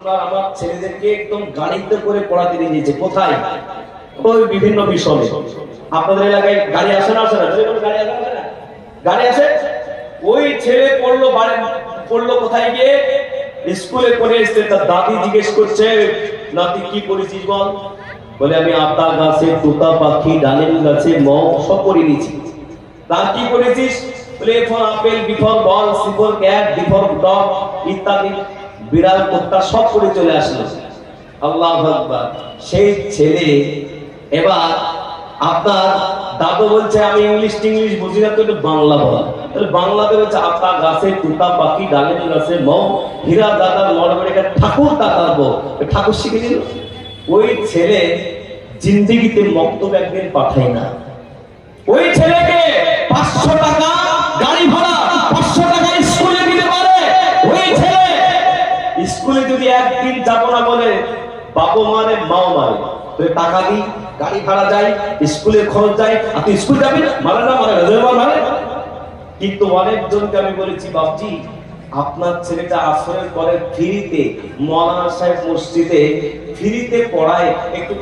আমার ছেলেদেরকে একদম গাড়িতে করে পড়াতে নিয়ে যেতে। কোথায়? ওই বিভিন্ন বিষয়ে। আপনাদের এলাকায় গাড়ি আসে না? আসে না? গাড়ি আসে না? গাড়ি আসে। ওই ছেলে পড়লো কোথায় গিয়ে? স্কুলে পড়ে এসে তার দাদি জিজ্ঞেস করছে, নাতি কি পড়েছিস বল? বলে আমি আতা গাছে, তোতা পাখি, ডালিম গাছে, মৌ সব পড়ে নিয়েছি। তার কি পড়েছিস? বলে A for apple, B for ball, C for cat, D for dog ইত্যাদি বিড়াল কুত্তা সব পড়ে চলে আসলো। আল্লাহু আকবার। সেই ছেলে এবার আপনার দাদু বলছে আমি ইংলিশ বুঝি না, তো একটু বাংলা বল। তাহলে বাংলাতে বলছে আতা গাছে, তোতা পাখি, ডালিম গাছে, মৌ, হীরা দাদার লড়বেড়ে ঠাকুর দাদার বউ। ঠাকুর শিখে দিল। ওই ছেলে জিন্দেগিতে মক্তব একদিন পাঠায় না। ওই ছেলেকে 500 টাকা গাড়ি ভাড়া, 500 টাকা স্কুলে দিতে পারে। ওই ছেলে স্কুলে যদি একদিন যাব না বলে বাবা মারে মাও মারে, তুই টাকা দি, গাড়ি ভাড়া যাই, স্কুলে খরচ যাই, আর তুই স্কুল যাবি না? মারে না মারে মারে। কিন্তু অনেকজনকে আমি বলেছি, বাবজি আপনার ছেলেটা আসরের পরে ফ্রিতে মৌলানা সাহেব মসজিদে ফ্রিতে পড়ায়, একটু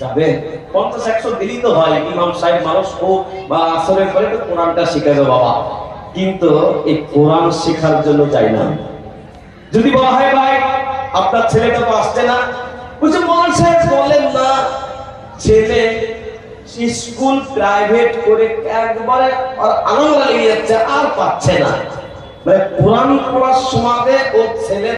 যাবেন? 50-100 দিলেই তো হয়। ইমাম সাহেব মানুষ হোক বা আসরের পরে তো কোরআনটা শিখাবে বাবা। কিন্তু এই কোরআন শেখার জন্য যাই না। যদি বলা হয় ভাই আপনার ছেলেটা তো আসছে না, বুঝে মৌলানা সাহেব বলেন না, ছেলে স্কুল প্রাইভেট করে একবারে আনন্দ লেগে যাচ্ছে, আর পাচ্ছে না। মানে কোরআন পড়ার সময় ও ছেলে